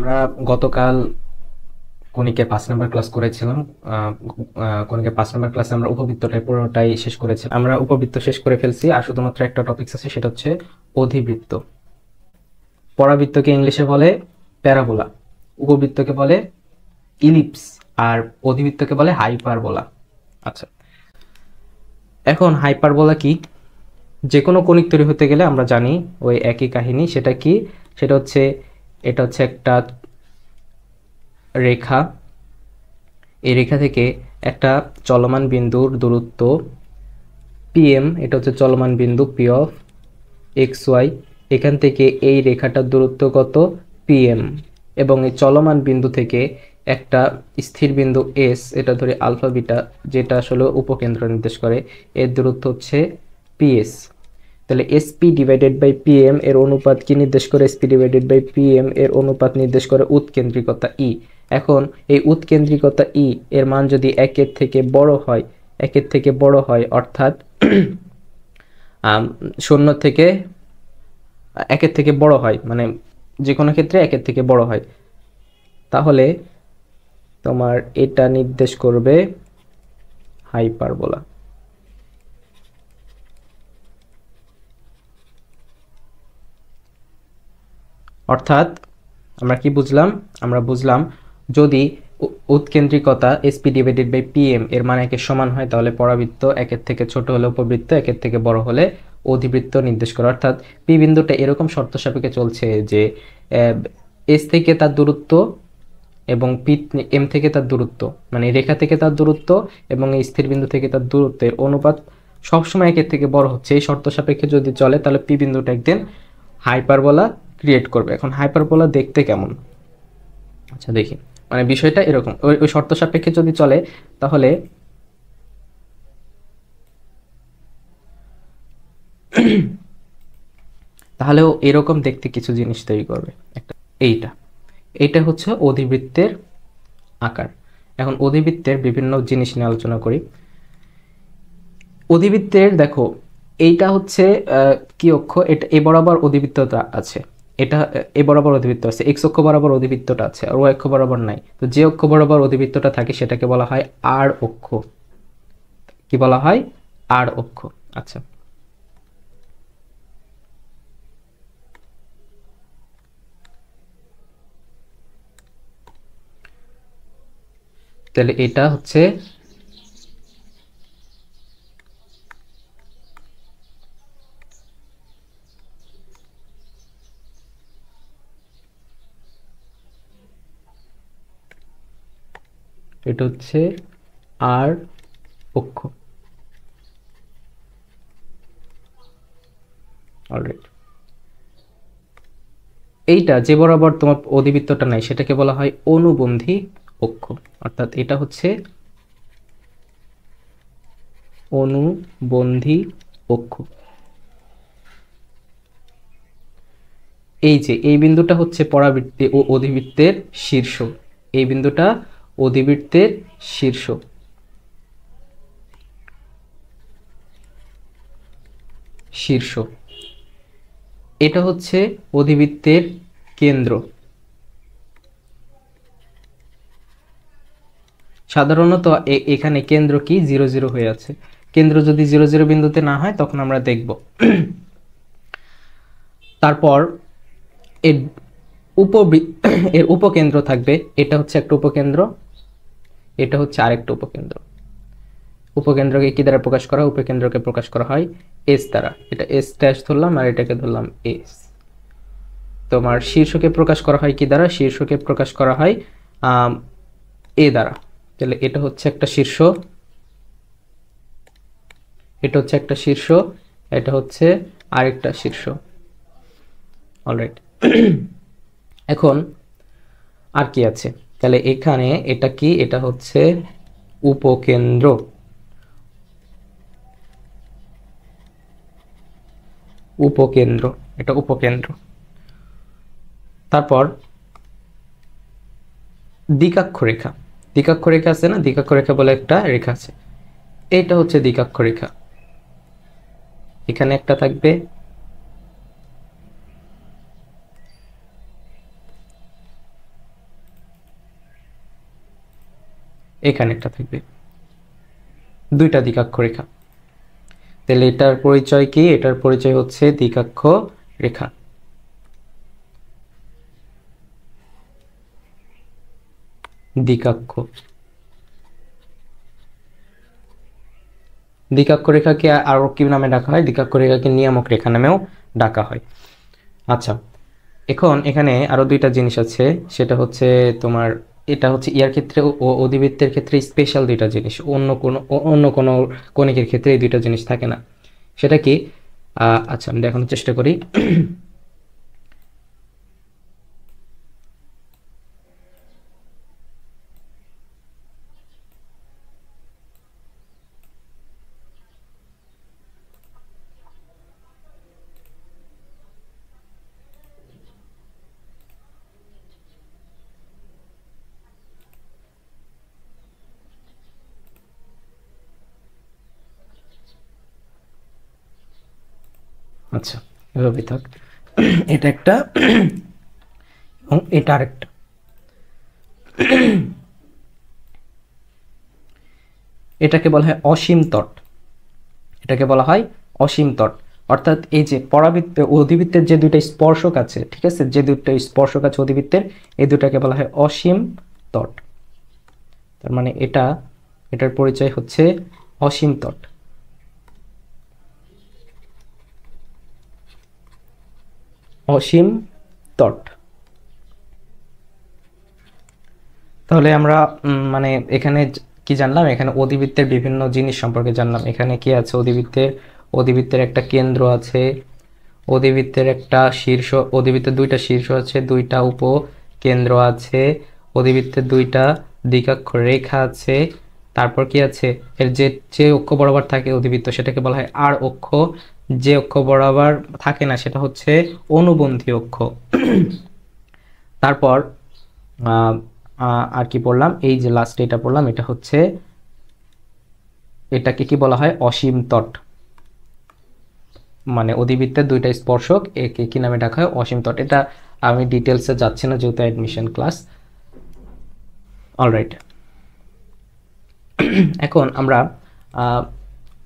আমরা গতকাল কণিকের 5 নম্বর ক্লাস করেছিলাম। কণিকের 5 নম্বর ক্লাসে আমরা উপবৃত্তটাই পুরোটাই শেষ করেছিলাম। আমরা উপবৃত্ত শেষ করে ফেলছি, আর শুধুমাত্র একটা টপিকস আছে, সেটা হচ্ছে অধিবৃত্ত। পরাবৃত্তকে ইংলিশে বলে প্যারাবোলা, উপবৃত্তকে বলে ইলিপস, আর অধিবৃত্তকে বলে হাইপারবোলা। আচ্ছা, এখন হাইপারবোলা কি? যে কোনো কণিক তৈরি হতে গেলে আমরা জানি ওই একই কাহিনী। সেটা কি? সেটা হচ্ছে, এটা হচ্ছে একটা রেখা। এই রেখা থেকে একটা চলমান বিন্দুর দূরত্ব পিএম, এটা হচ্ছে চলমান বিন্দু পি অফ এক্স ওয়াই। এখান থেকে এই রেখাটার দূরত্ব কত? পিএম। এবং এই চলমান বিন্দু থেকে একটা স্থির বিন্দু এস, এটা ধরে আলফা বিটা, যেটা আসলে উপকেন্দ্র নির্দেশ করে, এর দূরত্ব হচ্ছে পিএস। তাহলে এসপি ডিভাইডেড বাই পিএম এর অনুপাত কি নির্দেশ করে? এসপি ডিভাইডেড বাই পিএম এর অনুপাত নির্দেশ করে উৎকেন্দ্রিকতা ই। এখন এই উৎকেন্দ্রিকতা ই এর মান যদি একের থেকে বড় হয়, একের থেকে বড় হয় অর্থাৎ শূন্য থেকে একের থেকে বড় হয়, মানে যে কোনো ক্ষেত্রে একের থেকে বড় হয়, তাহলে তোমার এটা নির্দেশ করবে হাইপারবোলা। অর্থাৎ আমরা কি বুঝলাম? আমরা বুঝলাম যদি উৎকেন্দ্রিকতা এসপি ডিভাইডেড বাই পিএম এর মান একের সমান হয়, তাহলে পরাবৃত্ত একের থেকে ছোট হলে উপবৃত্ত, একের থেকে বড় হলে অধিবৃত্ত নির্দেশ করে। অর্থাৎ পি বিন্দুটা এরকম শর্ত সাপেক্ষে চলছে যে এস থেকে তার দূরত্ব এবং পি এম থেকে তার দূরত্ব, মানে রেখা থেকে তার দূরত্ব এবং এই স্থির বিন্দু থেকে তার দূরত্বের অনুপাত সবসময় একের থেকে বড় হচ্ছে। এই শর্ত সাপেক্ষে যদি চলে, তাহলে পি বিন্দুটা একদিন হাইপারবোলা ক্রিয়েট করবে। এখন হাইপারবোলা দেখতে কেমন? আচ্ছা দেখি, মানে বিষয়টা এরকম, ওই শর্ত সাপেক্ষে যদি চলে, তাহলে তাহলেও এরকম দেখতে কিছু জিনিস তৈরি করবে। একটা এইটা এইটা হচ্ছে অধিবৃত্তের আকার। এখন অধিবৃত্তের বিভিন্ন জিনিস নিয়ে আলোচনা করি। অধিবৃত্তের দেখো, এইটা হচ্ছে কি অক্ষ? এটা এ বরাবর অধিবৃত্তটা আছে, এটা এ বরাবর অধিবৃত্ত আছে, এক্স অক্ষ বরাবর অধিবৃত্তটা আছে, আর ওয়াই অক্ষ বরাবর নাই। তো যে অক্ষ বরাবর অধিবৃত্তটা থাকে সেটাকে বলা হয় আর অক্ষ। কি বলা হয়? আর অক্ষ। আচ্ছা, তাহলে এটা হচ্ছে এটা হচ্ছে আর অক্ষ। অলরাইট, এইটা যে বরাবর তোমার অধিবৃত্তটা নাই সেটাকে বলা হয় অনুবন্ধী অক্ষ। অর্থাৎ এটা হচ্ছে অনুবন্ধী অক্ষ। এই যে এই বিন্দুটা হচ্ছে পরাবৃত্তি ও অধিবৃত্তের শীর্ষ। এই বিন্দুটা অধিবৃত্তের শীর্ষ। শীর্ষ এটা হচ্ছে অধিবৃত্তের কেন্দ্র। সাধারণত এখানে কেন্দ্র কি 0 0 হয়ে আছে। কেন্দ্র যদি 0 0 বিন্দুতে না হয় তখন আমরা দেখব। তারপর এর এর উপকেন্দ্র থাকবে। এটা হচ্ছে একটা উপকেন্দ্র, এটা হচ্ছে আরেকটা উপকেন্দ্র। উপকেন্দ্রকে কি দ্বারা প্রকাশ করা হয়? উপকেন্দ্রকে প্রকাশ করা হয় এস দ্বারা। এটা এস ড্যাশ ধরলাম আর এটাকে ধরলাম এস। তোমার শীর্ষকে প্রকাশ করা হয় কি দ্বারা? শীর্ষকে প্রকাশ করা হয় এ দ্বারা। তাহলে এটা হচ্ছে একটা শীর্ষ, এটা হচ্ছে একটা শীর্ষ, এটা হচ্ছে আরেকটা শীর্ষ। অলরাইট, এখন আর কি আছে? তাহলে এখানে এটা কি? এটা হচ্ছে উপকেন্দ্র। উপকেন্দ্র, এটা উপকেন্দ্র। তারপর দ্বিকাক্ষ রেখা। দ্বিকাক্ষ রেখা আছে না? দ্বিকাক্ষ রেখা বলে একটা রেখা আছে, এটা হচ্ছে দ্বিকাক্ষ রেখা। এখানে একটা থাকবে, এখানে একটা থাকবে, দুইটা দ্বিকাক্ষ রেখা। তাহলে এটার পরিচয় কি? এটার পরিচয় হচ্ছে দ্বিকাক্ষ রেখা। দ্বিকাক্ষ দ্বিকাক্ষ রেখাকে আরো কি নামে ডাকা হয়? দ্বিকাক্ষ রেখাকে নিয়ামক রেখা নামেও ডাকা হয়। আচ্ছা, এখন এখানে আরো দুইটা জিনিস আছে, সেটা হচ্ছে তোমার, এটা হচ্ছে ইয়ার ক্ষেত্রে ও অধিবৃত্তের ক্ষেত্রে স্পেশাল দুইটা জিনিস, অন্য কোনো কণিকের ক্ষেত্রে এই দুইটা জিনিস থাকে না। সেটা কি? আচ্ছা, আমি দেখানোর চেষ্টা করি। আচ্ছা, এভাবে থাক। এটা একটা এবং এটা আরেকটা। এটাকে বলা হয় অসীম তট। এটাকে বলা হয় অসীম তট। অর্থাৎ এই যে অধিবৃত্তের যে দুইটা স্পর্শক আছে, ঠিক আছে, যে দুইটা স্পর্শক আছে অধিবৃত্তের, এই দুটাকে বলা হয় অসীম তট। তার মানে এটার পরিচয় হচ্ছে অসীম তট। অসীম তট। তাহলে আমরা মানে এখানে কি জানলাম? এখানে অধিবৃত্তের বিভিন্ন জিনিস সম্পর্কে জানলাম। এখানে কি আছে? অধিবৃত্তের একটা কেন্দ্র আছে, অধিবৃত্তের একটা শীর্ষ, অধিবৃত্তের দুইটা শীর্ষ আছে, দুইটা উপকেন্দ্র আছে, অধিবৃত্তের দুইটা দ্বিকাক্ষ রেখা আছে। তারপর কি আছে? এর যে অক্ষ বরাবর থাকে অধিবৃত্ত, সেটাকে বলা হয় আর অক্ষ। যে অক্ষ বরাবর থাকে না সেটা হচ্ছে অনুবন্ধী অক্ষ। তারপর আর কি পড়লাম? এই যে লাস্টে এটা পড়লাম, এটা হচ্ছে, এটাকে কি বলা হয়? অসীম তট। মানে অধিবৃত্তের দুইটা স্পর্শক, একে কি নামে ডাকা হয়? অসীম তট। এটা আমি ডিটেলসে যাচ্ছি না যেহেতু অ্যাডমিশন ক্লাস। অলরাইট, এখন আমরা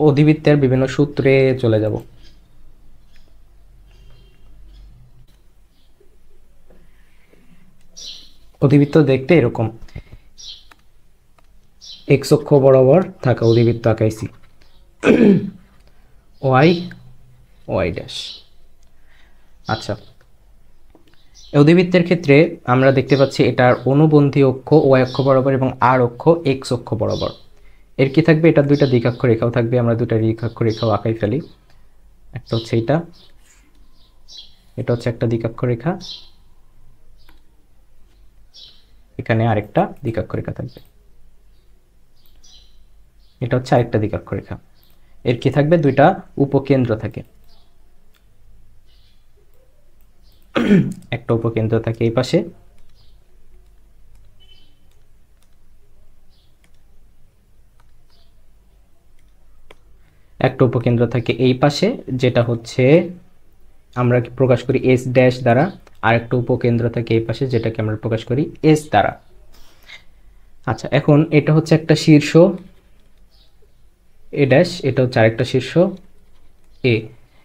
অধিবৃত্তের বিভিন্ন সূত্রে চলে যাব। অধিবৃত্ত দেখতে এরকম, এক্স অক্ষ বরাবর থাকা অধিবৃত্ত আঁকাইছি, ওয়াই ওয়াই ড্যাশ। আচ্ছা, অধিবৃত্তের ক্ষেত্রে আমরা দেখতে পাচ্ছি এটার অনুবন্ধী অক্ষ ওয়াই অক্ষ বরাবর এবং আর অক্ষ এক্স অক্ষ বরাবর। এর কি থাকবে? এটা দুইটা দ্বিকাক্ষ রেখাও থাকবে। আমরা দুইটা দ্বিকাক্ষ রেখাও আঁকাই ফেলি। একটা হচ্ছে এটা হচ্ছে একটা দ্বিকাক্ষ রেখা, এখানে আরেকটা দ্বিকাক্ষ রেখা থাকবে, এটা হচ্ছে আরেকটা দ্বিকাক্ষ রেখা। এর কি থাকবে? দুইটা উপকেন্দ্র থাকে, একটা উপকেন্দ্র থাকে এই পাশে, একটা উপকেন্দ্র থাকে এই পাশে, যেটা হচ্ছে আমরা প্রকাশ করি এস ড্যাশ দ্বারা, আর একটা উপকেন্দ্র থাকে এই পাশে, যেটাকে আমরা প্রকাশ করি এস দ্বারা। আচ্ছা, এখন এটা হচ্ছে একটা শীর্ষ এ ড্যাশ, এটা হচ্ছে আরেকটা শীর্ষ এ।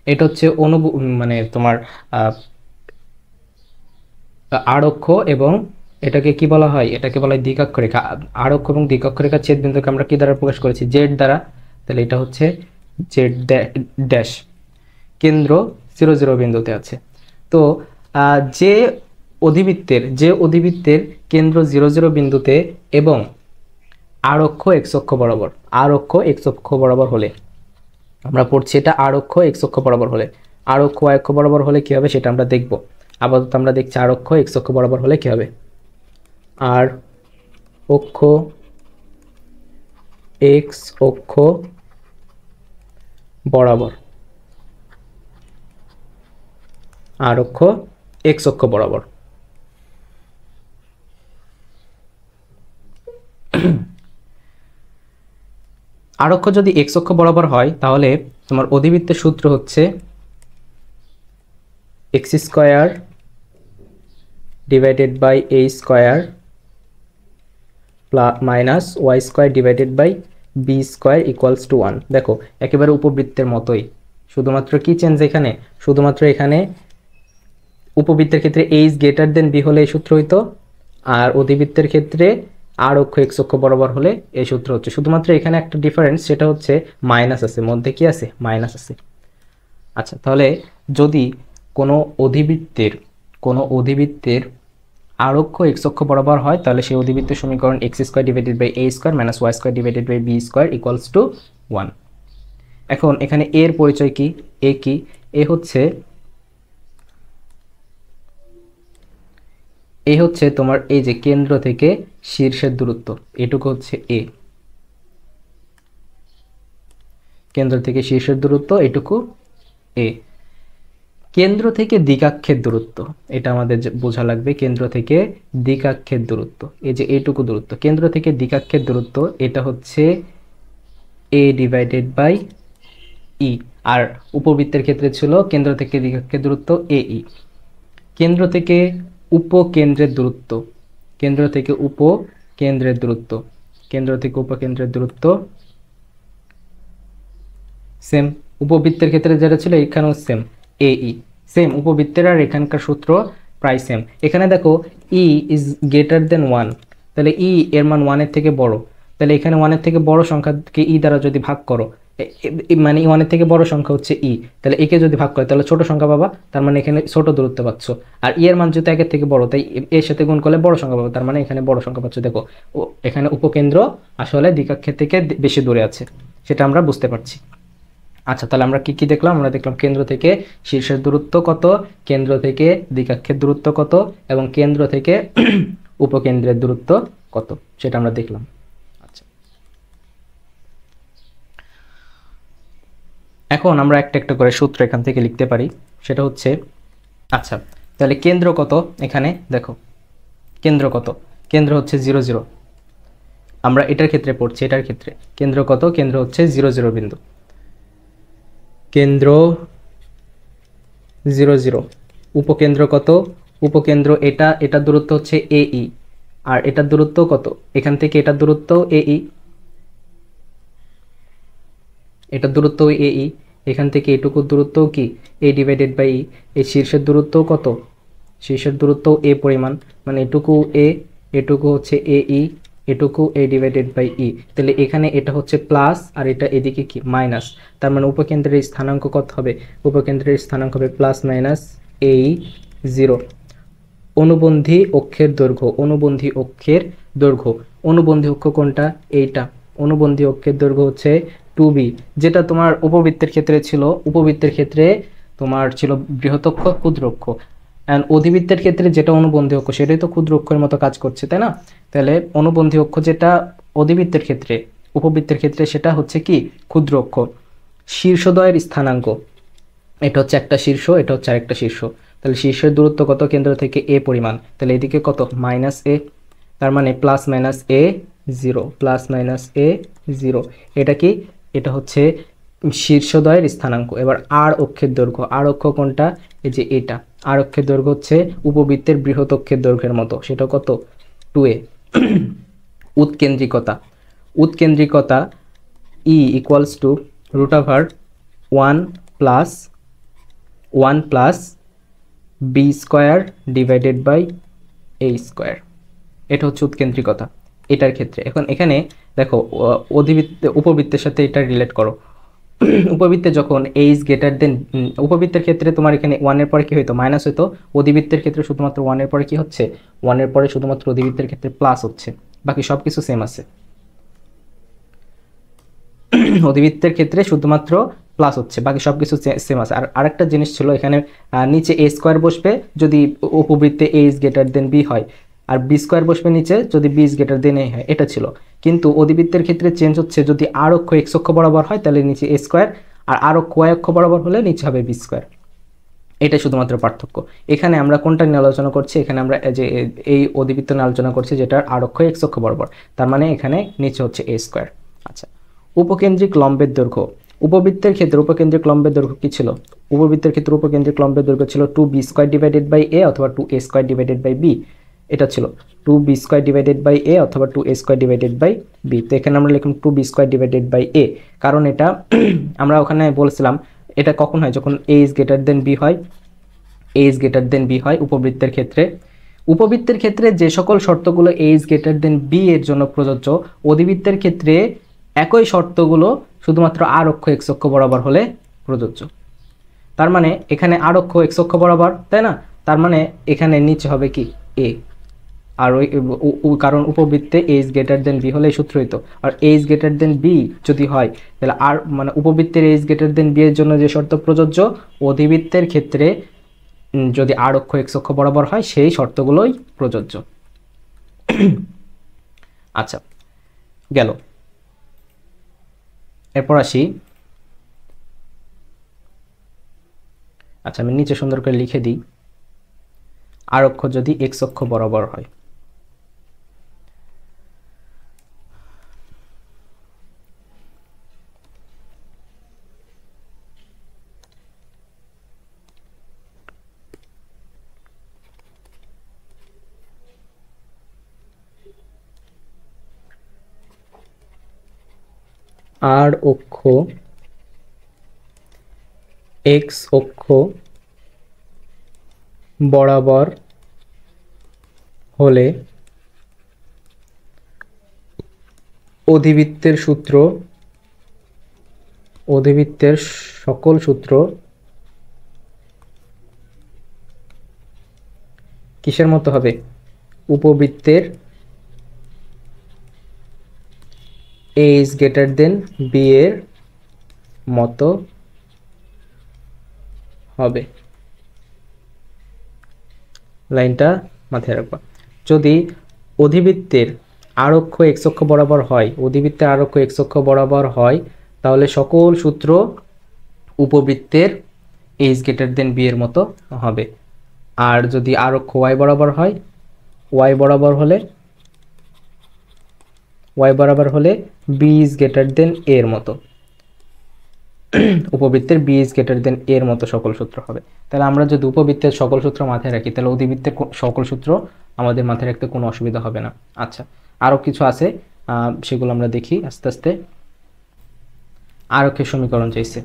এটা হচ্ছে মানে তোমার আর অক্ষ, এবং এটাকে কি বলা হয়? এটাকে বলা হয় দ্বিকাক্ষ রেখা। আর অক্ষ এবং দ্বিকাক্ষ রেখার ছেদ বিন্দুকে আমরা কি দ্বারা প্রকাশ করেছি? জেড দ্বারা। তাহলে এটা হচ্ছে জেড ড্যাশ। কেন্দ্র 0 0 বিন্দুতে আছে। তো যে অধিবৃত্তের কেন্দ্র 0 0 বিন্দুতে এবং আর অক্ষ এক্স অক্ষ বরাবর, আর অক্ষ এক্স অক্ষ বরাবর হলে, আমরা পড়ছি এটা আর অক্ষ এক্স অক্ষ বরাবর হলে, আর অক্ষ ওয়াই অক্ষ বরাবর হলে কি হবে সেটা আমরা দেখব। আপাতত আমরা দেখছি আর অক্ষ এক্স অক্ষ বরাবর হলে কি হবে। আর অক্ষ এক্স অক্ষ বরাবর, আর অক্ষ এক্স অক্ষ বরাবর। আর অক্ষ যদি এক্স অক্ষ বরাবর হয় তাহলে তোমার অধিবৃত্তের সূত্র হচ্ছে X square divided by A square minus Y square divided by B square equals to 1। দেখো একেবারে উপবৃত্তের মতোই, শুধুমাত্র কি চেঞ্জ এখানে, শুধুমাত্র এখানে উপবৃত্তের ক্ষেত্রে a is greater than B হলে এই সূত্র হইতো, আর অধিবৃত্তের ক্ষেত্রে আর অক্ষ এক্স অক্ষ বরাবর হলে এই সূত্র হচ্ছে। শুধুমাত্র এখানে একটা ডিফারেন্স, সেটা হচ্ছে মাইনাস আছে, মধ্যে কি আছে, মাইনাস আছে। আচ্ছা, তাহলে যদি কোনো অধিবৃত্তের আর অক্ষ এক্স অক্ষ বরাবর হয়, তাহলে সেই অধিবৃত্তের সমীকরণ X square divided by A square minus Y square divided by B square equals to 1। এখন এখানে এর পরিচয় কি, এ কি, এ হচ্ছে তোমার এই যে কেন্দ্র থেকে শীর্ষের দূরত্ব, এটুকু হচ্ছে এ, কেন্দ্র থেকে শীর্ষের দূরত্ব এটুকু এ। কেন্দ্র থেকে দিকাক্ষের দূরত্ব, এটা আমাদের বোঝা লাগবে, কেন্দ্র থেকে দিকাক্ষের দূরত্ব, এই যে এইটুকু দূরত্ব, কেন্দ্র থেকে দিকাক্ষের দূরত্ব, এটা হচ্ছে এ ডিভাইডেড বাই ই। আর উপবৃত্তের ক্ষেত্রে ছিল কেন্দ্র থেকে দিকাক্ষের দূরত্ব এ ই। কেন্দ্র থেকে উপকেন্দ্রের দূরত্ব, কেন্দ্র থেকে উপকেন্দ্রের দূরত্ব, কেন্দ্র থেকে উপকেন্দ্রের দূরত্ব সেম, উপবৃত্তের ক্ষেত্রে যেটা ছিল এখানেও সেম, এ ই সেম, উপবৃত্তের আর এখানকার সূত্র প্রায় সেম। এখানে দেখো ই ইজ গ্রেটার দেন 1, তাহলে ই এর মান 1-এর থেকে বড়, তাহলে এখানে 1-এর থেকে বড় সংখ্যাকে ই দ্বারা যদি ভাগ করো, মানে 1-এর থেকে বড় সংখ্যা হচ্ছে ই, তাহলে একে যদি ভাগ করে তাহলে ছোট সংখ্যা পাবা, তার মানে এখানে ছোট দূরত্ব পাচ্ছ। আর ই এর মান যেহেতু 1-এর থেকে বড়, তাই এর সাথে গুণ করলে বড় সংখ্যা পাবো, তার মানে এখানে বড় সংখ্যা পাচ্ছ। দেখো এখানে উপকেন্দ্র আসলে দিকাক্ষের থেকে বেশি দূরে আছে, সেটা আমরা বুঝতে পারছি। আচ্ছা, তাহলে আমরা কি কি দেখলাম, আমরা দেখলাম কেন্দ্র থেকে শীর্ষের দূরত্ব কত, কেন্দ্র থেকে দিকাক্ষের দূরত্ব কত, এবং কেন্দ্র থেকে উপকেন্দ্রের দূরত্ব কত, সেটা আমরা দেখলাম। আচ্ছা, এখন আমরা একটা একটা করে সূত্র এখান থেকে লিখতে পারি, সেটা হচ্ছে, আচ্ছা তাহলে কেন্দ্র কত, এখানে দেখো কেন্দ্র কত, কেন্দ্র হচ্ছে 0 0, আমরা এটার ক্ষেত্রে পড়ছি, এটার ক্ষেত্রে কেন্দ্র কত, কেন্দ্র হচ্ছে 0 0 বিন্দু, কেন্দ্র 0 0। উপকেন্দ্র কত, উপকেন্দ্র এটা দূরত্ব হচ্ছে এ ই, আর এটার দূরত্ব কত, এখান থেকে এটার দূরত্ব এ ই, এটার দূরত্ব এ ই, এখান থেকে এটুকু দূরত্ব কি এ ডিভাইডেড বাই ই। এই শীর্ষের দূরত্ব কত, শীর্ষের দূরত্ব এ পরিমাণ, মানে এটুকু এ, এটুকু হচ্ছে এ ই, এটুকু এ ডিভাইডেড বাই ই। তাহলে এখানে এটা হচ্ছে প্লাস আর এটা এদিকে কি মাইনাস, তার মানে উপকেন্দ্রের স্থানাঙ্ক কত হবে, উপকেন্দ্রের স্থানাঙ্ক হবে প্লাস মাইনাস এ 0। অনুবন্ধী অক্ষের দৈর্ঘ্য, অনুবন্ধী অক্ষের দৈর্ঘ্য, অনুবন্ধী অক্ষ কোনটা, এইটা, অনুবন্ধী অক্ষের দৈর্ঘ্য হচ্ছে 2b, যেটা তোমার উপবৃত্তের ক্ষেত্রে ছিল, উপবৃত্তের ক্ষেত্রে তোমার ছিল বৃহৎ অক্ষ ক্ষুদ্র অক্ষ, অ্যান্ড অধিবৃত্তের ক্ষেত্রে যেটা অনুবন্ধী অক্ষ সেটাই তো ক্ষুদ্র অক্ষের মতো কাজ করছে, তাই না? তাহলে অনুবন্ধী অক্ষ যেটা অধিবৃত্তের ক্ষেত্রে, উপবৃত্তের ক্ষেত্রে সেটা হচ্ছে কি ক্ষুদ্র অক্ষ। শীর্ষদ্বয়ের স্থানাঙ্ক, এটা হচ্ছে একটা শীর্ষ, এটা হচ্ছে আরেকটা শীর্ষ, তাহলে শীর্ষের দূরত্ব কত, কেন্দ্র থেকে এ পরিমাণ, তাহলে এদিকে কত মাইনাস এ, তার মানে প্লাস মাইনাস এ 0, প্লাস মাইনাস এ 0। এটা কি, এটা হচ্ছে শীর্ষদ্বয়ের স্থানাঙ্ক। এবার আর অক্ষের দৈর্ঘ্য, আর অক্ষ কোনটা, এই যে এটা, আর অক্ষের দৈর্ঘ্য হচ্ছে উপবৃত্তের বৃহৎ অক্ষের দৈর্ঘ্যের মতো, সেটা কত 2a। উৎকেন্দ্রিকতা, উৎকেন্দ্রিকতা e equals to root over 1 plus B square divided by A square, এটা হচ্ছে উৎকেন্দ্রিকতা এটার ক্ষেত্রে। এখন এখানে দেখো উপবৃত্তের সাথে এটা রিলেট করো, উপবৃত্তে যখন এ ইজ গ্রেটার দেন, উপবৃত্তের ক্ষেত্রে তোমার এখানে 1-এর পরে কি হইতো, মাইনাস হইতো, অধিবৃত্তের ক্ষেত্রে শুধুমাত্র 1-এর পরে কি হচ্ছে, 1-এর পরে শুধুমাত্র অধিবৃত্তের ক্ষেত্রে প্লাস হচ্ছে, বাকি সব কিছু সেম আছে। অধিবৃত্তের ক্ষেত্রে শুধুমাত্র প্লাস হচ্ছে, বাকি সব কিছু সেম আছে। আর আরেকটা জিনিস ছিল এখানে, নিচে এ স্কোয়ার বসবে যদি উপবৃত্তে এ ইজ গ্রেটার দেন বি হয়, আর বি স্কোয়ার বসবে নিচে যদি বি ইজ গ্রেটার দেন এ হয়, এটা ছিল। কিন্তু অধিবৃত্তের ক্ষেত্রে চেঞ্জ হচ্ছে, যদি আর অক্ষ এক্স অক্ষ বরাবর হয় তাহলে নিচে এ স্কোয়ার, আর অক্ষ ওয়াই অক্ষ বরাবর হলে নিচে হবে বি স্কোয়ার, এটা শুধুমাত্র পার্থক্য। এখানে আমরা কোনটা নিয়ে আলোচনা করছি, এখানে আমরা যে এই অধিবৃত্ত নিয়ে আলোচনা করছি যেটার আর অক্ষ এক্স অক্ষ বরাবর, তার মানে এখানে নিচে হচ্ছে এ স্কোয়ার। আচ্ছা, উপকেন্দ্রিক লম্বের দৈর্ঘ্য, উপবৃত্তের ক্ষেত্রে উপকেন্দ্রিক লম্বের দৈর্ঘ্য কি ছিল, উপবৃত্তের ক্ষেত্রে উপকেন্দ্রিক লম্বের দৈর্ঘ্য ছিল 2b স্কোয়ার ডিভাইডেড বাই এ অথবা 2a square divided by B. এটা ছিল 2b² ডিভাইডেড বাই এ অথবা 2a² ডিভাইডেড বাই বি। তো এখানে আমরা লিখলাম 2b² ডিভাইডেড বাই এ, কারণ এটা আমরা ওখানে বলছিলাম এটা কখন হয়, যখন a is greater than B হয়, a is greater than B হয় উপবৃত্তের ক্ষেত্রে। উপবৃত্তের ক্ষেত্রে যে সকল শর্তগুলো a is greater than B এর জন্য প্রযোজ্য, অধিবৃত্তের ক্ষেত্রে একই শর্তগুলো শুধুমাত্র আর অক্ষ x অক্ষ বরাবর হলে প্রযোজ্য। তার মানে এখানে আর অক্ষ x অক্ষ বরাবর, তাই না? তার মানে এখানে নিচে হবে কি a, আর ওই কারণ উপবৃত্তে a is greater than B হলে এই সূত্র হইতো। আর a is greater than B যদি হয় তাহলে আর মানে উপবৃত্তের a is greater than B এর জন্য যে শর্ত প্রযোজ্য, অধিবৃত্তের ক্ষেত্রে যদি আর অক্ষ x অক্ষ বরাবর হয় সেই শর্তগুলোই প্রযোজ্য। আচ্ছা, গেল। এরপর আসি, আচ্ছা আমি নিচে সুন্দর করে লিখে দিই, আর অক্ষ যদি x অক্ষ বরাবর হয়, আর অক্ষ x অক্ষ বরাবর হলে অধিবৃত্তের সূত্র, অধিবৃত্তের সকল সূত্র কিসের মতো হবে? উপবৃত্তের a is greater than B এর মতো হবে। লাইনটা মাথায় রাখবা। যদি অধিবৃত্তের আর অক্ষ x অক্ষ বরাবর হয়, অধিবৃত্তের আর অক্ষ x অক্ষ বরাবর হয়, তাহলে সকল সূত্র উপবৃত্তের a is greater than B এর মতো হবে। আর যদি আর অক্ষ y বরাবর হয়, y বরাবর হলে b is greater then a এর মতো, উপবৃত্তের b is greater then a এর মতো সকল সূত্র হবে। তাহলে আমরা যদি উপবৃত্তের সকল সূত্র মাথায় রাখি তাহলে অধিবৃত্তের সকল সূত্র আমাদের মাথায় রাখতে কোনো অসুবিধা হবে না। আচ্ছা, আরও কিছু আছে, সেগুলো আমরা দেখি আস্তে আস্তে। আর অক্ষের সমীকরণ চাইছে।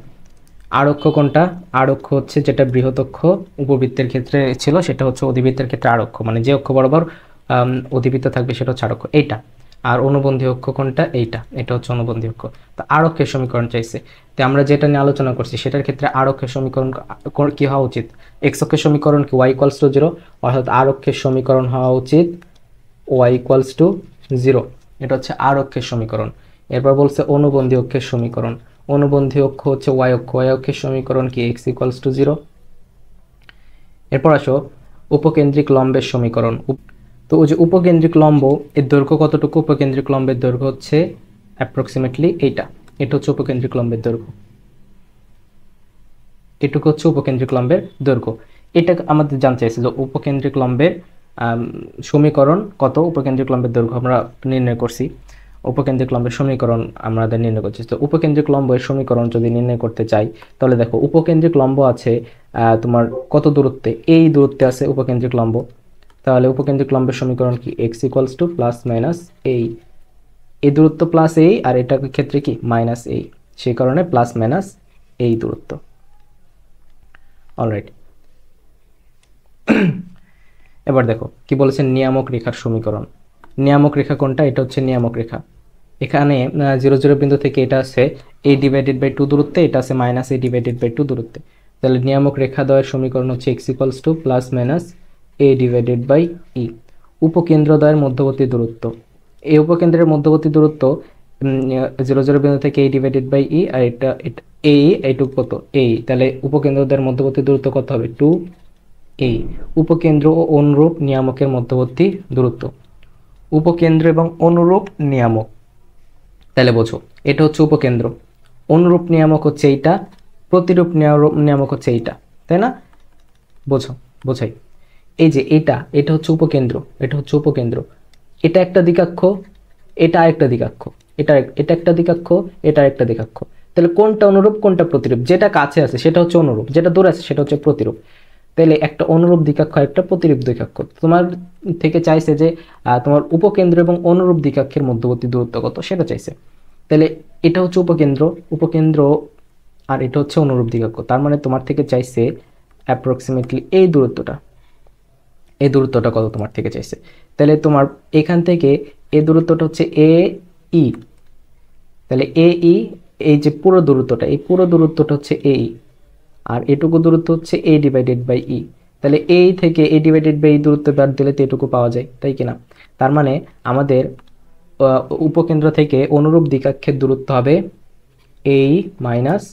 আর অক্ষ কোনটা? আর অক্ষ হচ্ছে যেটা বৃহৎ অক্ষ উপবৃত্তের ক্ষেত্রে ছিল, সেটা হচ্ছে অধিবৃত্তের ক্ষেত্রে আর অক্ষ, মানে যে অক্ষ বরাবর অধিবৃত্ত থাকবে সেটা হচ্ছে আর অক্ষ, এইটা। আর অনুবন্ধী অক্ষ কোনটা? এইটা, এটা হচ্ছে অনুবন্ধী অক্ষ। তো আর অক্ষের সমীকরণ চাইছে। তো আমরা যেটা নিয়ে আলোচনা করছি সেটার ক্ষেত্রে আর অক্ষের সমীকরণ কি হওয়া উচিত? এক্স অক্ষের সমীকরণ কি y ইকুয়ালস টু 0, অর্থাৎ আর অক্ষের সমীকরণ হওয়া উচিত y ইকুয়ালস টু 0। এটা হচ্ছে আর অক্ষের সমীকরণ। এরপর বলছে অনুবন্ধী অক্ষের সমীকরণ। অনুবন্ধী অক্ষ হচ্ছে y অক্ষ, y অক্ষের সমীকরণ কি x ইকুয়ালস টু 0। এরপর আসো উপকেন্দ্রিক লম্বের সমীকরণ। তো ওই যে উপকেন্দ্রিক লম্ব এর দৈর্ঘ্য কতটুকু? উপকেন্দ্রিক লম্বের দৈর্ঘ্য হচ্ছে অ্যাপ্রক্সিমেটলি এইটা, এটা হচ্ছে উপকেন্দ্রিক লম্বের দৈর্ঘ্য, এটুকু হচ্ছে উপকেন্দ্রিক লম্বের দৈর্ঘ্য। এটা আমাদের জানতে চাইছে যে উপকেন্দ্রিক লম্বের সমীকরণ কত, উপকেন্দ্রিক লম্বের দৈর্ঘ্য আমরা নির্ণয় করছি, উপকেন্দ্রিক লম্বের সমীকরণ আমাদের নির্ণয় করছি। তো উপকেন্দ্রিক লম্বের সমীকরণ যদি নির্ণয় করতে চাই তাহলে দেখো উপকেন্দ্রিক লম্ব আছে তোমার কত দূরত্বে? এই দূরত্বে আছে উপকেন্দ্রিক লম্ব। তাহলে উপকেন্দ্রিক লম্বের সমীকরণ কি? x equals to plus minus এই দূরত্ব প্লাস এই, আর এটার ক্ষেত্রে কি মাইনাস এই, সেই কারণে প্লাস মাইনাস এই দূরত্ব। অলরাইট, এবার দেখো কি বলেছেন, নিয়ামক রেখার সমীকরণ। নিয়ামক রেখা কোনটা? এটা হচ্ছে নিয়ামক রেখা। এখানে 0 0 বিন্দু থেকে এটা আছে a ডিভাইডেড বাই 2 দূরত্বে, এটা আছে মাইনাস a ডিভাইডেড বাই 2 দূরত্বে। তাহলে নিয়ামক রেখা দ্বয়ের সমীকরণ হচ্ছে x equals to plus minus a divided by e। উপকেন্দ্রদ্বয়ের মধ্যবর্তী দূরত্ব, এই উপকেন্দ্রের মধ্যবর্তী দূরত্ব 0 0 বিন্দু থেকে a ডিভাইডেড বাই e, আর এটা a, এইটুকু কত a, তাহলে উপকেন্দ্রদ্বয়ের মধ্যবর্তী দূরত্ব কত হবে? 2a। উপকেন্দ্র ও অনুরূপ নিয়ামকের মধ্যবর্তী দূরত্ব, উপকেন্দ্র এবং অনুরূপ নিয়ামক, তাহলে বোঝো এটা হচ্ছে উপকেন্দ্র, অনুরূপ নিয়ামক হচ্ছে এইটা, প্রতিরূপ নিয়ামক হচ্ছে এইটা, তাই না? বোঝাই, এই যে এটা হচ্ছে উপকেন্দ্র, এটা হচ্ছে উপকেন্দ্র, এটা একটা দিকাক্ষ, এটা আরেকটা দিকাক্ষ, এটা একটা দিকাক্ষ, এটা একটা দিকাক্ষ। তাহলে কোনটা অনুরূপ কোনটা প্রতিরূপ? যেটা কাছে আছে সেটা হচ্ছে অনুরূপ, যেটা দূরে আছে সেটা হচ্ছে প্রতিরূপ। তাহলে একটা অনুরূপ দ্বিকক্ষ একটা প্রতিরূপ দ্বিকক্ষ, তোমার থেকে চাইছে যে তোমার উপকেন্দ্র এবং অনুরূপ দ্বিকক্ষের মধ্যবর্তী দূরত্ব কত সেটা চাইছে। তাহলে এটা হচ্ছে উপকেন্দ্র, উপকেন্দ্র আর এটা হচ্ছে অনুরূপ দ্বিকক্ষ, তার মানে তোমার থেকে চাইছে অ্যাপ্রক্সিমেটলি এই দূরত্বটা, এই দূরত্বটা কত তোমার থেকে চাইছে। তাহলে তোমার এখান থেকে এই দূরত্বটা হচ্ছে এ ই, তাহলে এ ই, এই যে পুরো দূরত্বটা, এই পুরো দূরত্বটা হচ্ছে এ ই, আর এটুকু দূরত্ব হচ্ছে এ ডিভাইডেড বাই ই। তাহলে এই থেকে এ ডিভাইডেড বাই দূরত্ব বাদ দিলে তো এটুকু পাওয়া যায়, তাই কিনা? তার মানে আমাদের উপকেন্দ্র থেকে অনুরূপ দ্বিকক্ষের দূরত্ব হবে এই মাইনাস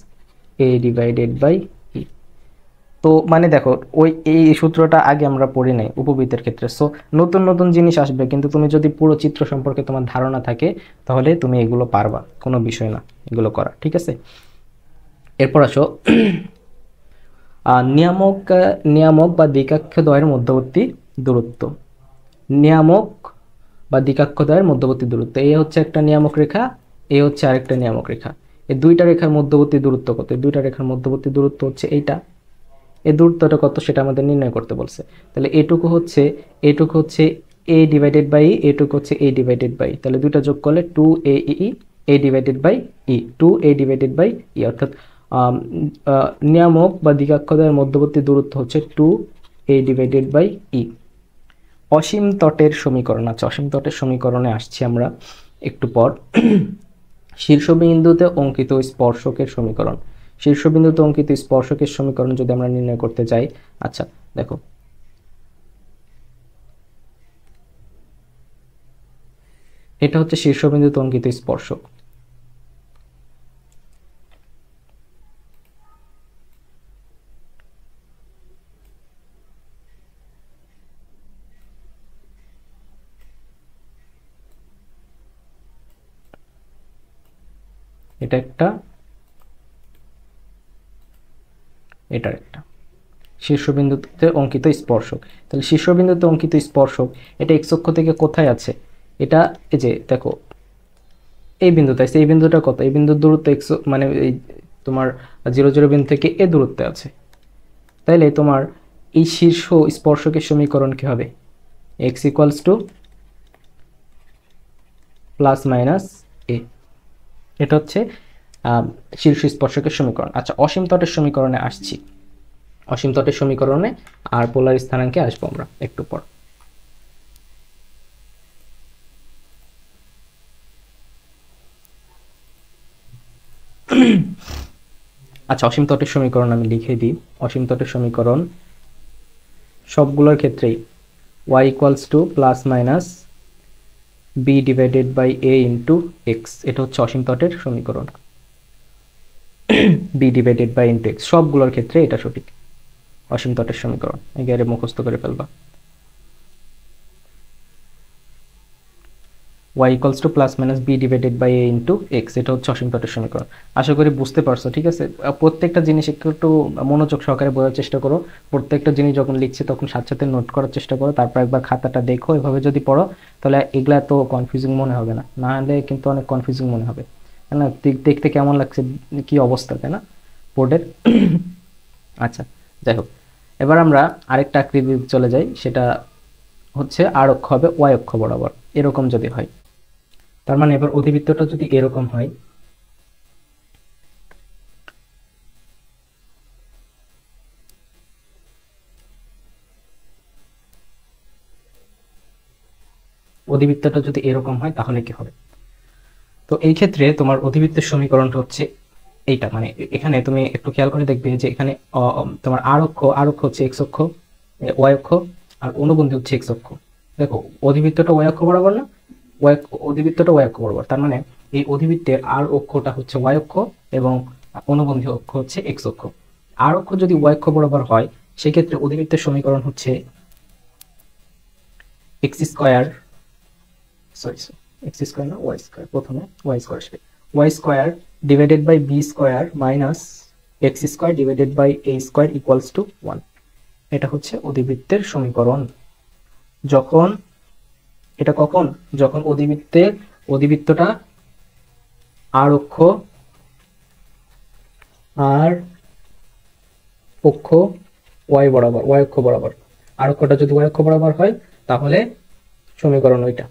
এ ডিভাইডেড বাই ই। তো মানে দেখো ওই এই সূত্রটা আগে আমরা পড়ি নাই উপবৃত্তের ক্ষেত্রে, সো নতুন নতুন জিনিস আসবে, কিন্তু তুমি যদি পুরো চিত্র সম্পর্কে তোমার ধারণা থাকে তাহলে তুমি এগুলো পারবা, কোনো বিষয় না এগুলো করা, ঠিক আছে? এরপর আসো নিয়ামক, নিয়ামক বা দ্বিকক্ষদ্বয়ের মধ্যবর্তী দূরত্ব। নিয়ামক বা দ্বিকক্ষদ্বয়ের মধ্যবর্তী দূরত্ব, এই হচ্ছে একটা নিয়ামক রেখা, এই হচ্ছে আরেকটা নিয়ামক রেখা। এই দুইটা রেখার মধ্যবর্তী দূরত্ব কত? এই দুইটা রেখার মধ্যবর্তী দূরত্ব হচ্ছে এইটা। এই দূরত্বটা কত সেটা আমাদের নির্ণয় করতে বলছে। তাহলে এটুকু হচ্ছে, এটুকু হচ্ছে এ ডিভাইডেড বাই, এটুকু হচ্ছে এ ডিভাইডেড বাই, তাহলে দুইটা যোগ করলে 2a A divided by e, 2a divided by e, অর্থাৎ নিয়ামক বা দ্বিকক্ষদ্বয়ের মধ্যবর্তী দূরত্ব হচ্ছে 2a ডিভাইডেড বাই ই। অসীম তটের সমীকরণ, আচ্ছা অসীম তটের সমীকরণে আসছি আমরা একটু পর। শীর্ষবিন্দুতে অঙ্কিত স্পর্শকের সমীকরণ, শীর্ষবিন্দুতে অঙ্কিত স্পর্শকের সমীকরণ যদি আমরা নির্ণয় করতে চাই, আচ্ছা দেখো এটা হচ্ছে শীর্ষবিন্দুতে অঙ্কিত স্পর্শক। এটা একটা, এটার একটা শীর্ষবিন্দুতে অঙ্কিত স্পর্শক। তাহলে শীর্ষবিন্দুতে অঙ্কিত স্পর্শক এটা এক্স অক্ষ থেকে কোথায় আছে? এটা এই যে দেখো এই বিন্দুতে আছে, এই বিন্দুটা কত? এই বিন্দুর দূরত্ব এক্স, মানে এই তোমার 0 0 বিন্দু থেকে এ দূরত্বে আছে। তাইলে তোমার এই শীর্ষ স্পর্শকের সমীকরণ কি হবে? X equals to plus minus A, এটা হচ্ছে শীর্ষ স্পর্শকের সমীকরণ। আচ্ছা অসীম তটের সমীকরণে আসছি, অসীম তটের সমীকরণে আর পোলার স্থানাঙ্কে আসবো আমরা একটু পর। আচ্ছা অসীম তটের সমীকরণ আমি লিখে দিই। অসীম তটের সমীকরণ সবগুলোর ক্ষেত্রেই y equals to plus minus b divided by a into X, এটা হচ্ছে অসীম তটের সমীকরণ। b divided by into X সবগুলোর ক্ষেত্রে এটা সঠিক অসীম তটের সমীকরণ, এবারে মুখস্থ করে ফেলবা। y equals to plus minus b divided by a into X, এটা হচ্ছে অসীম তটের সমীকরণ। আশা করি বুঝতে পারছো, ঠিক আছে? প্রত্যেকটা জিনিস একটু মনোযোগ সহকারে বোঝার চেষ্টা করো, প্রত্যেকটা জিনিস যখন লিখছি তখন সাথে সাথে নোট করার চেষ্টা করো, তারপর একবার খাতাটা দেখো, এভাবে যদি পড়ো তাহলে এগুলা তো কনফিউজিং মনে হবে না, না হলে কিন্তু অনেক কনফিউজিং মনে হবে, তাই না? দেখতে কেমন লাগছে, কি অবস্থা, তাই না বোর্ডের? আচ্ছা যাই হোক, এবার আমরা আরেকটা আকৃতি চলে যাই, সেটা হচ্ছে আর অক্ষ হবে ওয়াই অক্ষ বরাবর, এরকম যদি হয়, তার মানে এবার অধিবৃত্তটা যদি এরকম হয়, অধিবৃত্তটা যদি এরকম হয় তাহলে কি হবে? তো এই ক্ষেত্রে তোমার অধিবৃত্তের সমীকরণটা হচ্ছে এইটা, মানে এখানে তুমি একটু খেয়াল করে দেখবে যে এখানে তোমার আর অক্ষ হচ্ছে এক্স অক্ষ, ওয়াই অক্ষ, আর অনুবন্ধী হচ্ছে এক্স অক্ষ। দেখো অধিবৃত্তটা ওয়াই অক্ষ বরাবর না, অধিবৃত্তটা ওয়াই অক্ষ বরাবর, তার মানে এই অধিবৃত্তের আর অক্ষটা হচ্ছে ওয়াই অক্ষ এবং অনুবন্ধী অক্ষ হচ্ছে এক্স অক্ষ। আর অক্ষ যদি ওয়াই অক্ষ বরাবর হয় সেক্ষেত্রে অধিবৃত্তের সমীকরণ হচ্ছে X square, sorry X square না ওয়াই স্কোয়ার, প্রথমে ওয়াই স্কোয়ার আসবে, Y square divided by B square minus X square divided by A square equals to 1। এটা হচ্ছে অধিবৃত্তের সমীকরণ। যখন এটা কখন, যখন অধিবৃত্তটা আর অক্ষ, আর অক্ষ ওয়াই বরাবর, ওয়াই অক্ষ বরাবর। আর অক্ষটা যদি ওয়াই অক্ষ বরাবর হয় তাহলে সমীকরণ ওইটা।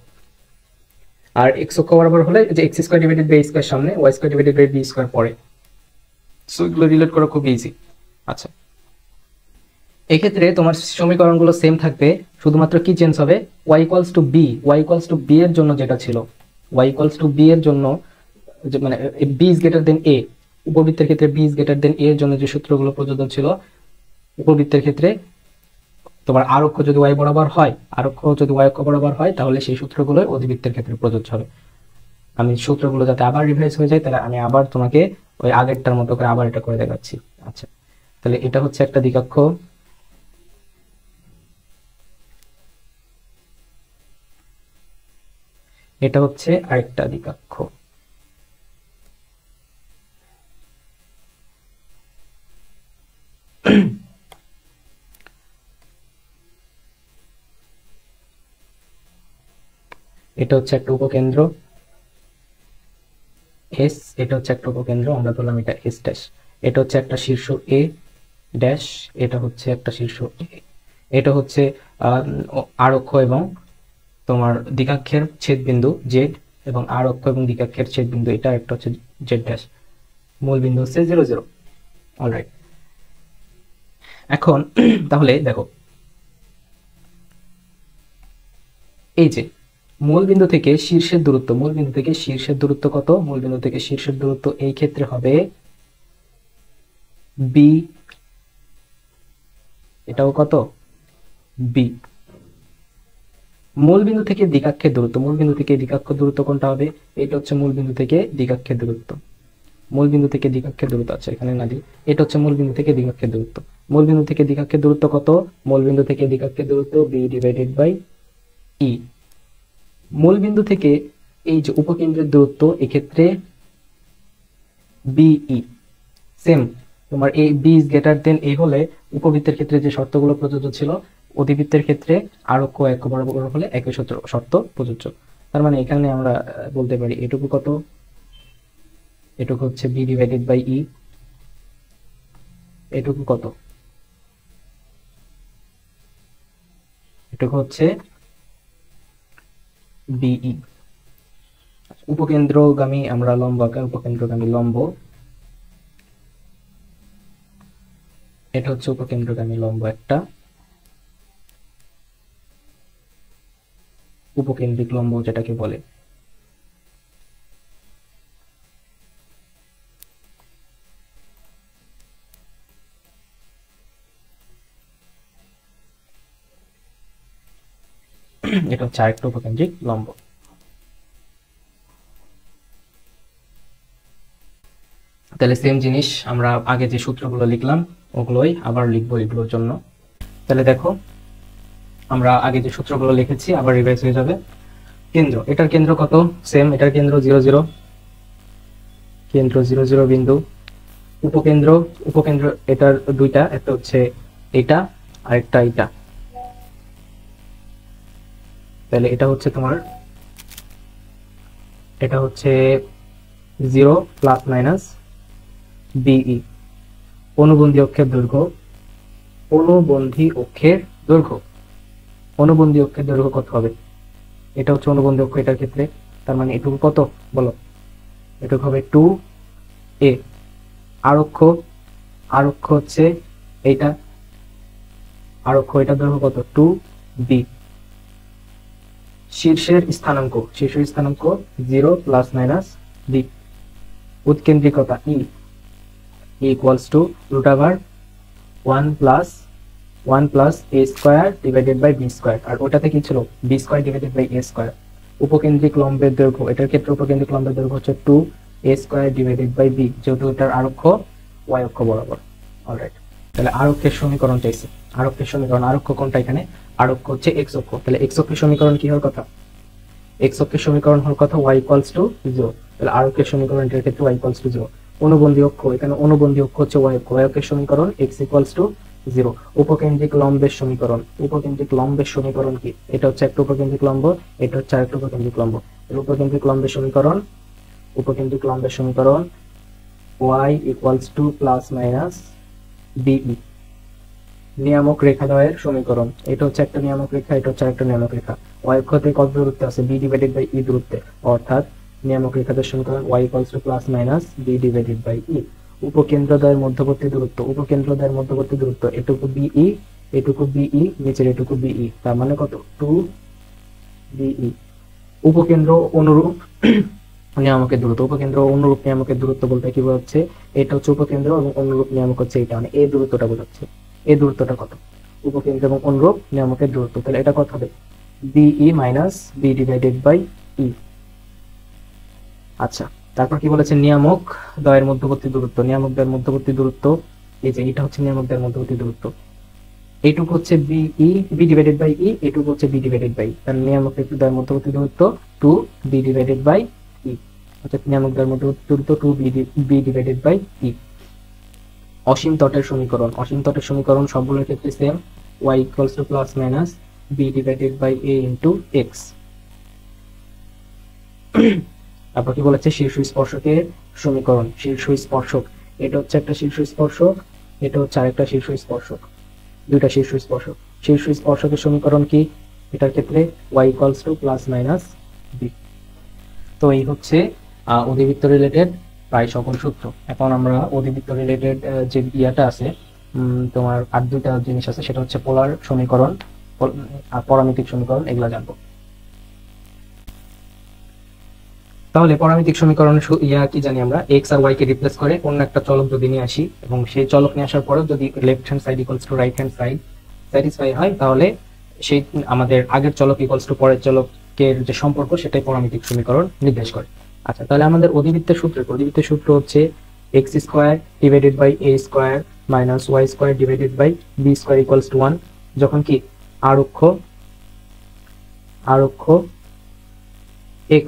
আর এক্স অক্ষ বরাবর হলে যে X square divided by square সামনে, Y square divided by B square পরে। সো এগুলো রিলেট করা খুব ইজি। আচ্ছা, এক্ষেত্রে তোমার সমীকরণগুলো সেম থাকবে, শুধুমাত্র কি চেঞ্জ হবে, Y equals to B, Y equals to B এর জন্য যেটা ছিল, ওয়াই ইকুয়ালস টু বি এর জন্য মানে বি ইজ গ্রেটার দেন এ, উপবৃত্তের ক্ষেত্রে বি ইজ গ্রেটার দেন এ এর জন্য যে সূত্রগুলো প্রযোজ্য ছিল, উপবৃত্তের ক্ষেত্রে তোমার আর অক্ষ যদি ওয়াই বরাবর হয়, আর অক্ষ যদি ওয়াই অক্ষ বরাবর হয় তাহলে সেই সূত্রগুলো অধিবৃত্তের ক্ষেত্রে প্রযোজ্য হবে। আমি সূত্রগুলো যাতে আবার রিভাইজ হয়ে যায় তাহলে আমি আবার তোমাকে ওই আগেরটার মতো করে আবার এটা করে দেখাচ্ছি। আচ্ছা, তাহলে এটা হচ্ছে একটা দ্বিকক্ষ, এটা হচ্ছে আরেকটা দ্বিকক্ষ। এটা হচ্ছে একটা উপকেন্দ্র এস, এটা হচ্ছে একটা উপকেন্দ্র, আমরা ধরলাম এটা এস ড্যাশ। এটা হচ্ছে একটা শীর্ষ এ ড্যাশ, এটা হচ্ছে একটা শীর্ষ এ। এটা হচ্ছে আর অক্ষ এবং তোমার দ্বিকাক্ষের ছেদবিন্দু জেড, এবং আর অক্ষ এবং দ্বিকাক্ষের ছেদবিন্দু এটা একটা হচ্ছে জেড ড্যাশ। মূল বিন্দু হচ্ছে 0 0। অলরাইট, এখন তাহলে দেখো এই যে মূল বিন্দু থেকে শীর্ষের দূরত্ব, মূল বিন্দু থেকে শীর্ষের দূরত্ব কত, মূল বিন্দু থেকে শীর্ষের দূরত্ব এই ক্ষেত্রে হবে বি, এটাও কত বি। মূল বিন্দু থেকে দ্বিকাক্ষের দূরত্ব, মূল বিন্দু থেকে দ্বিকাক্ষ দূরত্ব কোনটা হবে, এটা হচ্ছে মূল বিন্দু থেকে দ্বিকাক্ষের দূরত্ব, মূল বিন্দু থেকে দ্বিকাক্ষের দূরত্ব আছে এখানে না দিই, এটা হচ্ছে মূল বিন্দু থেকে দ্বিকাক্ষের দূরত্ব। মূল বিন্দু থেকে দ্বিকাক্ষের দূরত্ব কত, মূল বিন্দু থেকে দ্বিকাক্ষের দূরত্ব বি ডিভাইডেড বাই ই। মূল বিন্দু থেকে এই যে উপকেন্দ্রের দূরত্ব এক্ষেত্রে বিই, সেম তোমার এই বি ইজ গ্রেটার দেন এ হলে উপবৃত্তের ক্ষেত্রে যে শর্তগুলো প্রযোজ্য ছিল, অধিবৃত্তের ক্ষেত্রে আর অক্ষ এক বরাবর হলে একই শর্ত প্রযোজ্য। তার মানে এখানে আমরা বলতে পারি এটুকু কত, এটুকু হচ্ছে বি ডিভাইডেড বাই ই, এটুকু কত, এটুকু হচ্ছে বিই। উপকেন্দ্রগামী আমরা লম্ব আঁকা, উপকেন্দ্রগামী লম্ব, এটা হচ্ছে উপকেন্দ্রগামী লম্ব একটা, উপকেন্দ্রিক লম্ব যেটাকে বলে। এটা হচ্ছে আরেকটা উপকেন্দ্রিক লম্ব। তাহলে সেম জিনিস আমরা আগে যে সূত্রগুলো লিখলাম ওগুলোই আবার লিখবো এগুলোর জন্য। তাহলে দেখো আমরা আগে যে সূত্রগুলো লিখেছি আবার রিভাইজ হয়ে যাবে। কেন্দ্র, এটার কেন্দ্র কত, সেম, এটার কেন্দ্র 0 0, কেন্দ্র 0 0 বিন্দু। উপকেন্দ্র, উপকেন্দ্র এটার দুইটা, একটা হচ্ছে এটা আর একটা এটা। তাহলে এটা হচ্ছে তোমার, এটা হচ্ছে 0 প্লাস মাইনাস বিই। অনুবন্ধী অক্ষের দৈর্ঘ্য, অনুবন্ধী অক্ষের দৈর্ঘ্য, অনুবন্ধী অক্ষের দৈর্ঘ্য কত হবে, এটা হচ্ছে অনুবন্ধী অক্ষ এটার ক্ষেত্রে, তার মানে এটুকু কত বলো, এটুকু হবে 2 এ। আর অক্ষ, আর অক্ষ হচ্ছে এইটা, আর অক্ষ এটার দৈর্ঘ্য কত 2 বি। শীর্ষের স্থানাঙ্ক, শীর্ষের স্থানাঙ্ক 0 প্লাস মাইনাস বি। উৎকেন্দ্রিকতা e equals to root over 1 plus A square divided by B square, আর ওটাতে কি ছিল B square divided by A square. উপকেন্দ্রিক লম্বের দৈর্ঘ্য, এটার ক্ষেত্রে উপকেন্দ্রিক লম্বের দৈর্ঘ্য হচ্ছে 2 A square divided by B, যেহেতু এটার আর অক্ষ ওয়াই অক্ষ বরাবর। অলরাইট, তাহলে আর অক্ষের সমীকরণ চাইছে, আর অক্ষের সমীকরণ, আর অক্ষ কোনটা এখানে, আর অক্ষ হচ্ছে এক্স অক্ষ। তাহলে এক্স অক্ষের সমীকরণ কি হওয়ার কথা, এক্স অক্ষের সমীকরণ হওয়ার কথা ওয়াই ইকুয়ালস টু 0। তাহলে আর অক্ষের সমীকরণ এটার ক্ষেত্রে ওয়াই ইকুয়ালস টু 0। অনুবন্ধী অক্ষ, এখানে অনুবন্ধী অক্ষ হচ্ছে ওয়াই অক্ষ, ওয়াই অক্ষের সমীকরণ এক্স ইকুয়ালস টু 0। উপকেন্দ্রিক লম্বের সমীকরণ, উপকেন্দ্রিক লম্বের সমীকরণ কি, এটা হচ্ছে একটা উপকেন্দ্রিক লম্ব, এটা হচ্ছে আরেকটা উপকেন্দ্রিক লম্ব। উপকেন্দ্রিক লম্বের সমীকরণ, উপকেন্দ্রিক লম্বের সমীকরণ Y equals to plus minus B E. নিয়ামক রেখাদ্বয়ের সমীকরণ। এটা হচ্ছে একটা নিয়ামক রেখা, এটা হচ্ছে একটা নিয়ামক রেখা। y অক্ষ থেকে কত দূরত্বে আছে? b ডিভাইডেড বাই e দূরত্বে, অর্থাৎ নিয়ামক রেখাদ্বয়ের সমীকরণ y equals to plus minus b divided by e। উপকেন্দ্রদ্বয়ের মধ্যবর্তী দূরত্ব, উপকেন্দ্রদ্বয়ের মধ্যবর্তী দূরত্ব এটুকু be, এটুকু be, নিচের এটুকু be, তার মানে কত? 2be। উপকেন্দ্র অনুরূপ নিয়ামকের দূরত্ব, উপকেন্দ্র অনুরূপ নিয়ামকের দূরত্ব বলতে কি বোঝাচ্ছে? এটা হচ্ছে উপকেন্দ্র এবং অনুরূপ নিয়ামক হচ্ছে এটা, মানে এই দূরত্বটা বোঝাচ্ছে। এই দূরত্বটা কত? উপকেন্দ্র এবং অনুরূপ নিয়ামকের দূরত্ব। তাহলে এটা কত হবে? BE minus B divided by E। আচ্ছা, তারপর কি বলেছে? নিয়ামক দ্বয়ের মধ্যবর্তী দূরত্ব। নিয়ামক দ্বয়ের মধ্যবর্তী দূরত্ব এই যে এটা হচ্ছে নিয়ামক দ্বয়ের মধ্যবর্তী দূরত্ব। এইটুকু হচ্ছে BE, B divided by E, এইটুকু হচ্ছে B ডিভাইডেড বাই। তাহলে নিয়ামক দ্বয়ের মধ্যবর্তী দূরত্ব 2B ডিভাইডেড বাই E। অর্থাৎ নিয়ামক দ্বয়ের মধ্যবর্তী দূরত্ব 2B ডিভাইডেড বাই E। অসীম তটের সমীকরণ। অসীম তটের সমীকরণ সবগুলোর ক্ষেত্রে same, y equals to plus minus b divided by a into x। তারপর কি বলেছে? শীর্ষ স্পর্শকের সমীকরণ। শীর্ষ স্পর্শক, এটা হচ্ছে একটা শীর্ষ স্পর্শক, এটা হচ্ছে আরেকটা শীর্ষ স্পর্শক, দুইটা শীর্ষ স্পর্শক। শীর্ষ স্পর্শকের সমীকরণ কি এটার ক্ষেত্রে? y equals to plus minus b। তো এই হচ্ছে অধিবৃত্ত রিলেটেড প্রায় সকল সূত্র। এখন আমরা অধিবৃত্ত রিলেটেড যে ইয়াটা আছে, তোমার আর দুইটা জিনিস আছে, সেটা হচ্ছে পোলার সমীকরণ আর পরামিতিক সমীকরণ, এগুলো জানবো। তাহলে পরামিতিক সমীকরণের ইয়া কি জানি আমরা? x আর y কে রিপ্লেস করে অন্য একটা চলক যদি নিয়ে আসি এবং সেই চলক নিয়ে আসার পরেও যদি left hand side equals to right hand side satisfy হয়, তাহলে সেই আমাদের আগের চলক ইকুয়ালস টু পরের চলকের যে সম্পর্ক সেটাই পরামিতিক সমীকরণ নির্দেশ করে। আচ্ছা, তাহলে আমাদের অধিবৃত্তের সূত্র হচ্ছে x square divided by a square minus y square divided by b square equals to 1, যখন কি আর অক্ষ x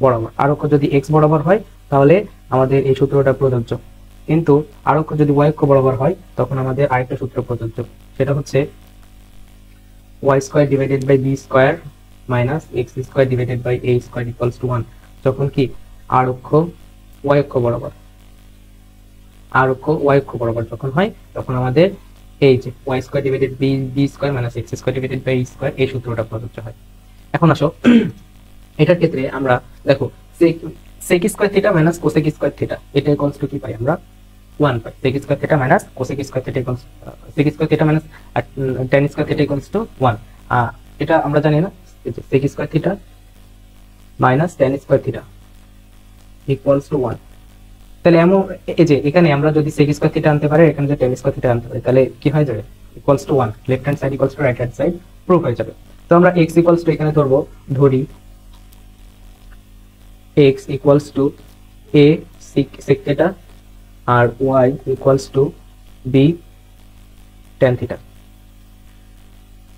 বরাবর, আর অক্ষ যদি x বরাবর হয় তাহলে আমাদের এই সূত্রটা প্রযোজ্য, কিন্তু আর অক্ষ যদি y অক্ষ বরাবর হয় তখন আমাদের আরেকটা সূত্র প্রযোজ্য, সেটা হচ্ছে y square divided by b square minus x square divided by a square equals to 1, যখন কি আর অক্ষ y অক্ষ বরাবর, আর অক্ষ y অক্ষ বরাবর যখন হয় তখন আমাদের এই যে y square divided b square minus x square divided by a square এই সূত্রটা প্রযোজ্য হয়। এখন আসো এটার ক্ষেত্রে আমরা দেখো sec square theta minus cosec square theta, এটা ইকুয়ালস টু কি পাই আমরা? 1 পাই। sec square theta minus cosec square theta equals sec square theta minus tan square theta equals to 1। এটা আমরা জানি না, sec square theta minus tan square theta equals to 1। তাহলে এমন এই যে এখানে আমরা যদি sec স্কয়ার থিটা আনতে পারি, এখানে যদি tan স্কয়ার থিটা আনতে পারি, তাহলে কি হয়ে যাবে? Equals to 1, left hand side equals to right hand side proof হয়ে যাবে। তো আমরা x ইকুয়ালস টু এখানে ধরি x equals to a sec theta আর y equals to b tan theta.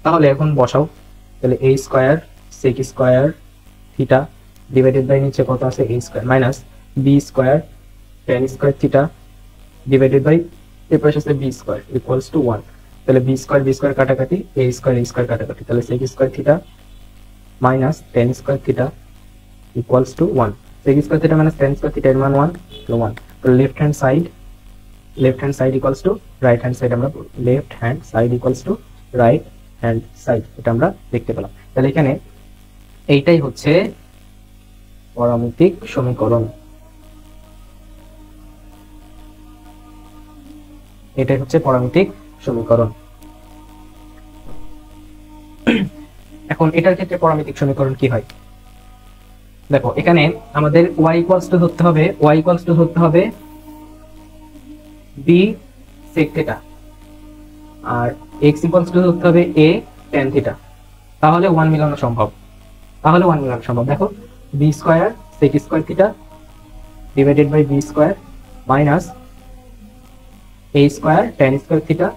তাহলে এখন বসাও, তাহলে a square sec square theta divided by নিচে কত আছে? a square minus b square tan square theta divided by এর পাশে আছে b স্কয়ার ইকুয়ালস টু 1। তাহলে b স্কয়ার কাটাকাটি, a স্কয়ার কাটাকাটি, তাহলে sec square theta minus tan square theta equals to 1। sec square theta minus tan square theta এর মান 1, তাহলে 1। তো left hand side equals to right hand side, আমরা left hand side equals to right hand side, এটা আমরা দেখতে পেলাম। তাহলে এখানে এইটাই হচ্ছে পরামিতিক সমীকরণ, এটাই হচ্ছে পরামিতিক সমীকরণ। এখন এটার ক্ষেত্রে পরামিতিক সমীকরণ কি হয়? দেখো এখানে আমাদের y ইকুয়ালস টু ধরতে হবে b sec থিটা আর x ইকুয়ালস টু ধরতে হবে a tan থিটা, তাহলে 1 মিলানো সম্ভব। দেখো b square sec square theta divided by b square minus a square tan square theta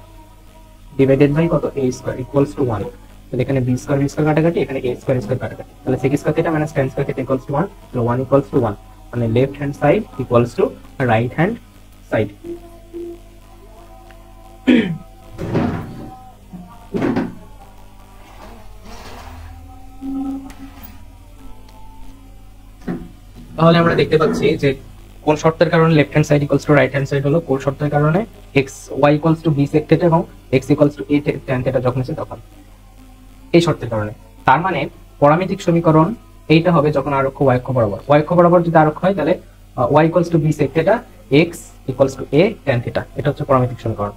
divided by কত? a square equals to 1। তাহলে এখানে b স্কয়ার কাটাকাটি, এখানে a স্কয়ার কাটাকাটি, তাহলে sec square theta minus tan square theta equals to 1, তাহলে 1 equals to 1, মানে left hand side equals to right hand side. তাহলে আমরা দেখতে পাচ্ছি যে কোন শর্তের কারণে left hand side equals to right hand side হলো, কোন শর্তের কারণে x y equals to b sec theta এবং x equals to a tan theta যখন আছে তখন, এই শর্তের কারণে। তার মানে পরামিতিক সমীকরণ এইটা হবে যখন আরক্ষ y অক্ষ বরাবর, y অক্ষ বরাবর যদি আরক্ষ হয় তাহলে y equals to b sec theta, x equals to a tan theta, এটা হচ্ছে পরামিতিক সমীকরণ।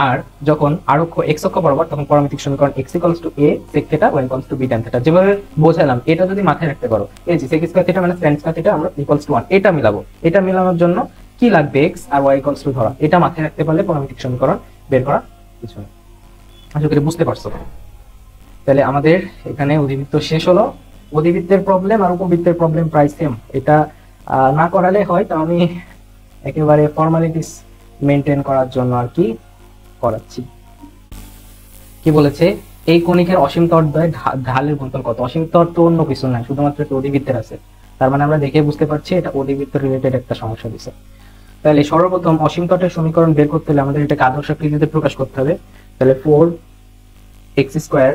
আর যখন আরক্ষ x অক্ষ বরাবর তখন পরামিতিক সমীকরণ x equals to a sec theta, y equals to b tan theta. যেভাবে বোঝালাম এটা যদি মাথায় রাখতে পারো, এই যে sec স্কয়ার থিটা মানে tan স্কয়ার থিটা আমরা ইকুয়ালস টু 1, এটা মিলাবো। এটা মিলানোর জন্য কি লাগবে, x আর y ইকুয়ালস টু ধরা, এটা মাথায় রাখতে পারলে পরামিতিক সমীকরণ বের করা কিছু না। আশা করি বুঝতে পারছো। তাহলে আমাদের এখানে অধিবৃত্ত শেষ হলো। অধিবৃত্তের প্রবলেম আর উপবৃত্তের প্রবলেম প্রায় সেম, এটা না করালে হয়, তো আমি একেবারে ফর্মালিটিস মেনটেন করার জন্য আর কি করাচ্ছি। কি বলেছে, এই কণিকের অসীম তরদ্বয় ঢালের গুণফল কত? অসীম তর তো অন্য কিছু নাই, শুধুমাত্র একটা অধিবৃত্তের আছে। তার মানে আমরা দেখে বুঝতে পারছি এটা অধিবৃত্ত রিলেটেড একটা সমস্যা দিছে। তাহলে সর্বপ্রথম অসীম তটের সমীকরণ বের করতে হলে আমাদের এটাকে আদর্শ আকৃতিতে প্রকাশ করতে হবে। তাহলে 4x square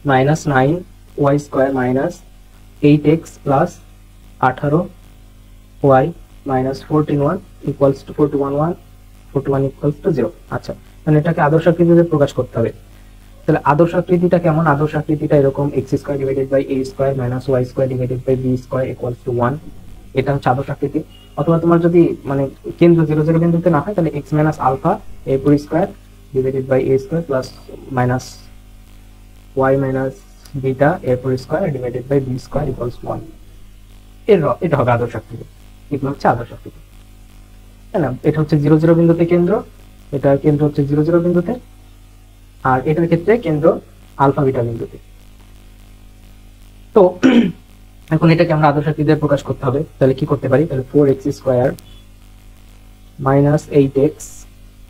minus 9y square minus 8x plus 18y minus 14y equals to 41 equals to 0। আচ্ছা, মানে এটাকে আদর্শ আকৃতিতে প্রকাশ করতে হবে। তাহলে আদর্শ আকৃতিটা কেমন? আদর্শ আকৃতিটা এরকম x square divided by a square minus y square divided by b square equals to 1, এটা হচ্ছে আদর্শ আকৃতি। অথবা তোমার যদি মানে কেন্দ্র 0 0 বিন্দুতে না হয় তাহলে x মাইনাস আলফা a পুরো square divided by a square plus minus y minus beta a পুরো square divided by b square equals to 1। এটা হবে আদর্শ আকৃতি। এগুলো হচ্ছে আদর্শ আকৃতি, তাই না? এটা হচ্ছে 0 0 বিন্দুতে কেন্দ্র, এটা কেন্দ্র হচ্ছে 0 0 বিন্দুতে, আর এটার ক্ষেত্রে কেন্দ্র আলফা বিটা বিন্দুতে। তো এখন এটাকে আমরা আদর্শ আকৃতিতে প্রকাশ করতে হবে। তাহলে কি করতে পারি? তাহলে 4x স্কয়ার মাইনাস 8x,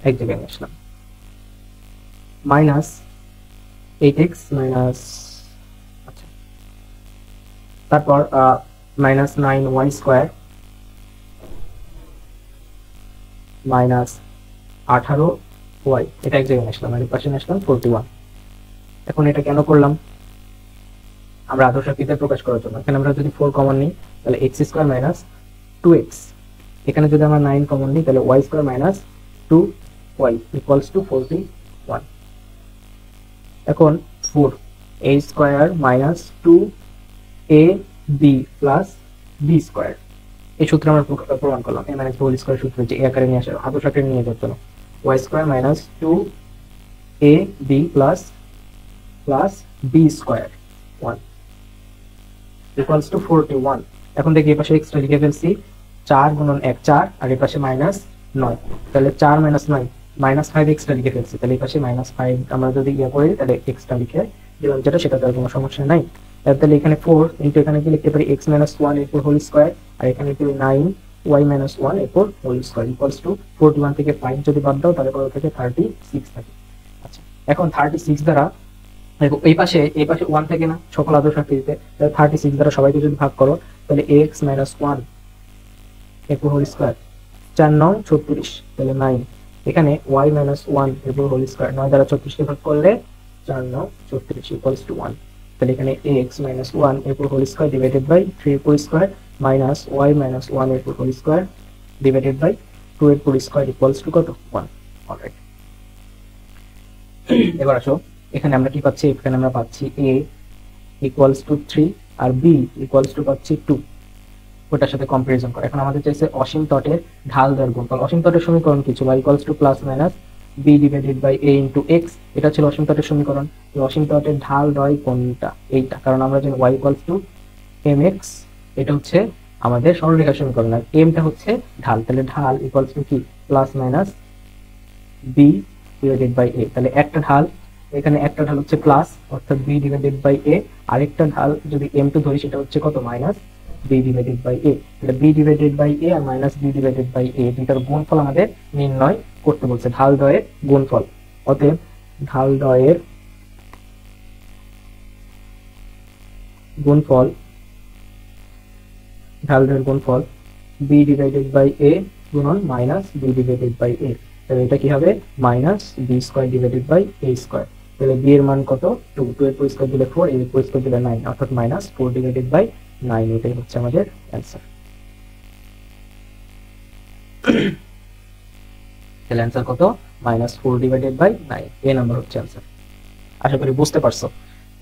এক জায়গায় নিয়ে আসলাম, মাইনাস 8x মাইনাস, আচ্ছা, তারপর minus 9y square minus 18y, এটা এক জায়গায় আসলাম, আর এর পাশে আসলাম 41। এখন এটা কেন করলাম? আমরা আদর্শ আকৃতিতে প্রকাশ করার জন্য। এখানে আমরা যদি 4 কমন নিই তাহলে x স্কয়ার মাইনাস 2x, এখানে যদি আমরা 9 কমন নিই তাহলে y square minus 2y equals to 41। এখন 4a square minus 2ab plus b square, এই সূত্র আমরা প্রমাণ করলাম। a মাইনাস হোল স্কয়ার সূত্র যে এই আকারে নিয়ে আসা আদর্শ আকারে নিয়ে যাওয়ার জন্য y square minus 2ab plus b square 1 equals to 41। এখন দেখি এই পাশে এক্সট্রা লিখে ফেলছি, 4 গুণন 1 4, আর এই পাশে মাইনাস 9, তাহলে 4 মাইনাস 9 মাইনাস 5 এক্সট্রা লিখে ফেলছি। তাহলে এই পাশে মাইনাস 5 আমরা যদি করি তাহলে এক্সট্রা লিখে দিলাম, যেটা সেটা তার কোনো সমস্যা নাই। তাহলে এখানে 4 ইনটু এখানে কি লিখতে পারি x মাইনাস 1 এর হোল স্কয়ার, আর এখানে কি 9y মাইনাস 1 এর হোল স্কয়ার ইকুয়ালস টু 41 থেকে 5 যদি বাদ দাও তাহলে কত থাকে? 36 থাকে। আচ্ছা, এখন 36 দ্বারা এই পাশে 1 থাকে না সকল আদর্শ আকৃতিতে, তাহলে 36 দ্বারা সবাইকে যদি ভাগ করো তাহলে x মাইনাস 1 এর হোল স্কয়ার 4 9 36, তাহলে 9, এখানে y মাইনাস 1 এর হোল স্কয়ার 9 দ্বারা 36 কে ভাগ করলে 4 9 36 ইকুয়ালস টু 1। তাহলে এখানে x মাইনাস 1 এর হোল স্কয়ার ডিভাইডেড বাই 3 এর স্কয়ার মাইনাস y মাইনাস 1 এর হোল স্কয়ার ডিভাইডেড বাই 2 এর স্কয়ার ইকুয়ালস টু কত? 1। অলরাইট, এবার আসো এখানে আমরা কি পাচ্ছি? এখানে আমরা পাচ্ছি a ইকুয়ালস টু 3 আর b ইকুয়ালস টু পাচ্ছি 2, ওটার সাথে কম্পারিজন করে। এখন আমাদের চাইছে অসীম তটের ঢাল দ্বয়ের গুণফল। অসীম তটের সমীকরণ কিছু y equals to plus minus b divided by a into x, এটা ছিল অসীম তটের সমীকরণ। এই অসীম তটের ঢাল দ্বয় কোনটা? এইটা, কারণ আমরা জানি y ইকুয়ালস টু mx, এটা হচ্ছে আমাদের সরলরেখা সমীকরণ, আর m টা হচ্ছে ঢাল। তাহলে ঢাল ইকুয়ালস টু কি? Plus minus b divided by a। তাহলে একটা ঢাল, এখানে একটা ঢাল হচ্ছে প্লাস অর্থাৎ b ডিভাইডেড বাই a, আরেকটা ঢাল যদি m2 ধরি সেটা হচ্ছে কত? Minus b divided by a। তাহলে b ডিভাইডেড বাই a আর minus b divided by a দুইটার গুণফল আমাদের নির্ণয় করতে বলছে, ঢাল দ্বয়ের গুণফল। অতএব ঢাল দ্বয়ের গুণফল, ঢাল দ্বয়ের গুণফল b ডিভাইডেড বাই a গুণন minus b divided by a। তাহলে এটা কি হবে? Minus b square divided by a square. তাহলে b এর মান কত? 2, 2 এর স্কয়ার দিলে 4, a এর স্কয়ার দিলে 9, অর্থাৎ মাইনাস 4 ডিভাইডেড বাই 9, এটাই হচ্ছে আমাদের অ্যান্সার। তাহলে অ্যান্সার কত? -4 ডিভাইডেড বাই 9। এই নাম্বার হচ্ছে অ্যান্সার। আশা করি বুঝতে পারছো।